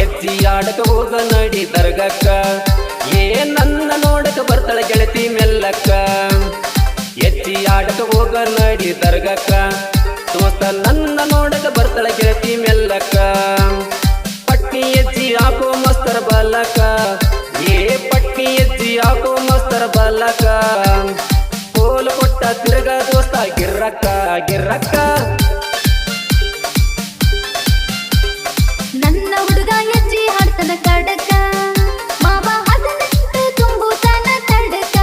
ಎಜ್ಜಿ ಆಡಕ ಹೋಗ ನಡಿ ದರ್ಗಕ್ಕ ಏ ನನ್ನ ನೋಡಕ ಬರ್ತಾಳ ಗೆಳತಿ ಮೆಲ್ಲಕ್ಕ ಎಜ್ಜಿ ಆಡಕ ಹೋಗ ನಡಿ ದರ್ಗಕ್ಕ ದೋಸ್ತ ನನ್ನ ನೋಡಕ ಬರ್ತಾಳ ಗೆಳತಿ ಮೆಲ್ಲಕ್ಕ ಪಟ್ಟಿ ಎಜ್ಜಿ ಹಾಕೋ ಮಸ್ತರ ಬಾಲಕ ಏ ಪಟ್ಟಿ ಎಜ್ಜಿ ಹಾಕೋ ಮಸ್ತರ ಬಾಲಕ ಕೋಲ ಕೊಟ್ಟ ತಿರುಗ ದೋಸ್ತ ಗಿರ್ರಕ್ಕ ಗಿರ್ರಕ್ಕ ನನ್ನ ಹುಡುಗ ಎಜ್ಜಿ ಹಾಡ್ತನ ಕಡಕ ಮಾವ ಹದನಟ್ಟು ತುಂಬುತ್ತಾನ ತಡಕ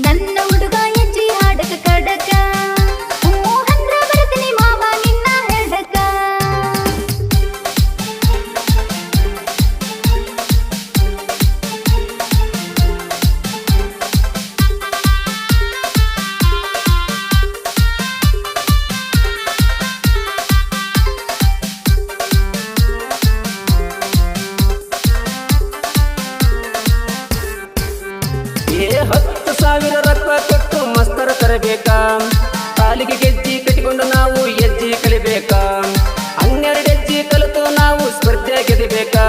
ನನ್ನ ಹುಡುಗ ಎಜ್ಜಿ ಹಾಡಕ ಕಡಕ ಹಂದ್ರ ಬರ್ತೀನಿ ಮಾವ ನಿನ್ನ ಹೆಡಕ ಏ 10,000 ರೊಕ್ಕ ಕೊಟ್ಟು ಮಸ್ತರ ತರಬೇಕಾ ಕಾಲಿಗೆ ಗೆಜ್ಜಿ ಕಟ್ಟಿಕೊಂಡು ನಾವು ಎಜ್ಜಿ ಕಲಿಬೇಕಾ 12 ಹೆಜ್ಜೆ ಕಲಿತು ನಾವು ಸ್ಪರ್ಧೆ ಗೆದಿಬೇಕಾ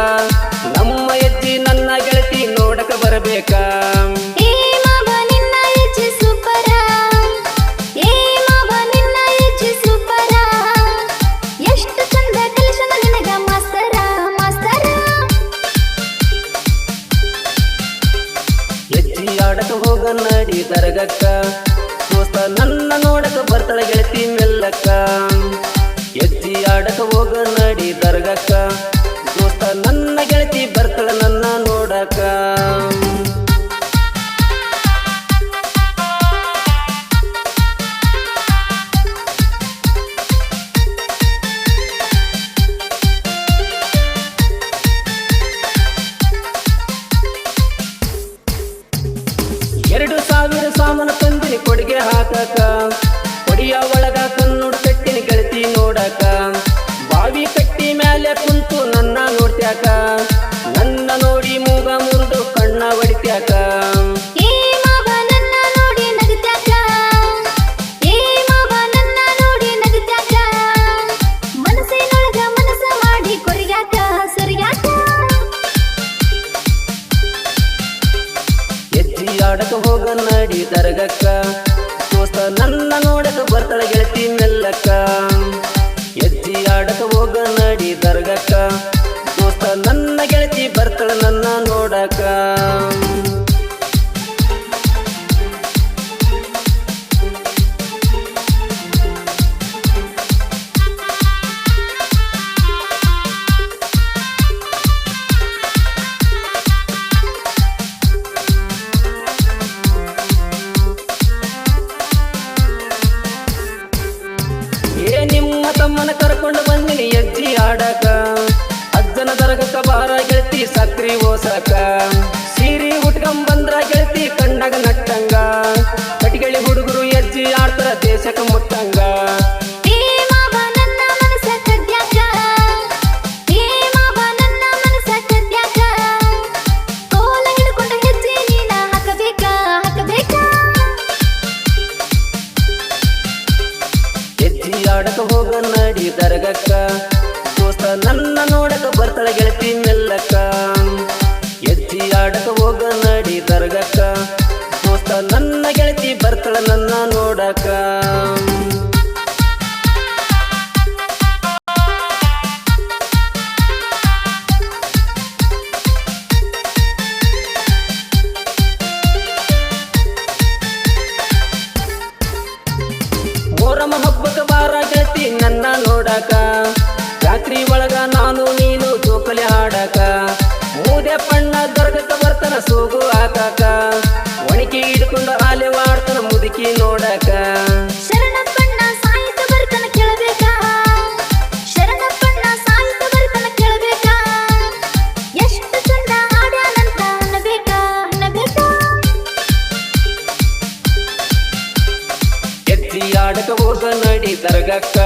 ನಮ್ಮ ಎಜ್ಜಿ ನನ್ನ ಗೆಳತಿ ನೋಡಕ ಬರಬೇಕಾ ಏ ಮಾವ ನಿನ್ನ ಎಜ್ಜಿ ಸೂಪರ ಏ ಮಾವ ನಿನ್ನ ಎಜ್ಜಿ ಸೂಪರ ಎಷ್ಟು ಚಂದ ಕಲಿಸನ ನಿನಗ ಮಾಸ್ತರ ಮಾಸ್ತರ ಎಜ್ಜಿ ಆಡಕ ಹೋಗ ನಡಿ ದರ್ಗಕ್ಕ ದೋಸ್ತ ನನ್ನ ನೋಡಕ ಬರ್ತಾಳ ಗೆಳತಿ ಮೆಲ್ಲಕ್ಕ ಎಜ್ಜಿ ಆಡಕ ಹೋಗ ನಡಿ ದರ್ಗಕ್ಕ ದೋಸ್ತ ನನ್ನ ಗೆಳತಿ ಬರ್ತಾಳ ನನ್ನ ನೋಡಕ ಎರಡು 1000 ಸಾಮಾನು ತಂದಿನಿ ಕೊಡುಗೆ ಹಾಕಕ ಕೊಡಿಯ ಒಳಗ ಕನ್ನಡ ಕಟ್ಟಿನಿ ಗೆಳತಿ ನೋಡಕ ಬಾವಿ ಕಟ್ಟಿ ಮ್ಯಾಲೆ ಕುಂತು ನನ್ನ ನೋಡ್ತ್ಯಾಕ ನನ್ನ ನೋಡಿ ಮೂಗ ಮುರಿದು ಕಣ್ಣ ಹೊಡಿತ್ಯಾಕ ಏ ಮಾವ ನನ್ನ ನೋಡಿ ನಗತ್ಯಾಕ ಏ ಮಾವ ನನ್ನ ನೋಡಿ ನಗತ್ಯಾಕ ಮನಸ್ಸಿನೊಳಗ ಮನಸ್ಸ ಮಾಡಿ ಕೊರಿಯಾಕ ಸರಿಯಾಕ ಎಜ್ಜಿ ಆಡಕ ಹೋಗ ನಡಿ ದರ್ಗಕ್ಕ ದೋಸ್ತ ನನ್ನ ನೋಡಕ ಬರ್ತಾಳ ಗೆಳತಿ ಮೆಲ್ಲಕ್ಕ ಎಜ್ಜಿ ಆಡಕ ಹೋಗ ನಡಿ ದರ್ಗಕ್ಕ ದೋಸ್ತ ನನ್ನ ಗೆಳತಿ ಬರ್ತಾಳ ನನ್ನ ನೋಡಕ ಏ ನಿಮ್ಮ ತಮ್ಮನ ಕರ್ಕೊಂಡು ಬಂದಿನಿ ಎಜ್ಜಿ ಆಡಕ ಅಜ್ಜನ ದರ್ಗಕ್ಕ ಬಾರ ಗೆಳತಿ ಸಕ್ರಿ ಓಸಕ ಸೀರಿ ಉಟ್ಕೊಂಬಂದ್ರ ಗೆಳತಿ ಕಣ್ಣಾಗ ನಟ್ಟಂಗ ಕಟಿಗಳಿ ಹುಡುಗರು ಎಜ್ಜಿ ಆಡ್ತಾರ ದೇಶಕ್ಕ ಮುಟ್ಟಂಗ ಏ ಮಾವ ನನ್ನ ಮನಸ್ಸ ಕದ್ಯಾಕ ಏ ಮಾವ ನನ್ನ ಮನಸ್ಸ ಕದ್ಯಾಕ ಕೋಲ ಹಿಡ್ಕೊಂಡ ಹೆಜ್ಜೆ ನೀನ ಹಾಕಬೇಕ ಹಾಕಬೇಕ ಎಜ್ಜಿ ಆಡಕ ಹೋಗ ನಡಿ ದರ್ಗಕ್ಕ ದೋಸ್ತ ನನ್ನ ನೋಡಕ ಬರ್ತಾಳ ಗೆಳತಿ ಮೆಲ್ಲಕ್ಕ ಎಜ್ಜಿ ಆಡಕ ಹೋಗ ನಡಿ ದರ್ಗಕ್ಕ ದೋಸ್ತ ನನ್ನ ಗೆಳತಿ ಬರ್ತಾಳ ನನ್ನ ನೋಡಕ ಮೊಹರಂ ಹಬ್ಬಕ್ಕ ಬಾರ ಗೆಳತಿ ನನ್ನ ನೋಡಕ ರಾತ್ರಿ ಒಳಗ ನಾನು ನೀನು ಜೋಕಲಿ ಹಾಡಕ ಮೂದೆ ಪಣ್ಣ ದರ್ಗಕ್ಕ ಬರ್ತಾನ ಸೋಗು ಹಾಕಾಕ ಒಣಕಿ ಹಿಡ್ಕೊಂಡು ಆಲೆ ಮಾಡ್ತಾನ ಮುದುಕಿ ನೋಡಕ ಶರಣಪ್ಪಣ್ಣ ಸಾಹಿತ್ಯ ಬರ್ತನ ಕೇಳಬೇಕ ಶರಣಪ್ಪಣ್ಣ ಸಾಹಿತ್ಯ ಬರ್ತನ ಕೇಳಬೇಕ ಎಷ್ಟು ಚಂದ ಹಾಡ್ಯಾನಂತ ಅನ್ನಬೇಕ ಅನ್ನಬೇಕ ಎಜ್ಜಿ ಆಡಕ ಹೋಗ ನಡಿ ದರ್ಗಕ್ಕ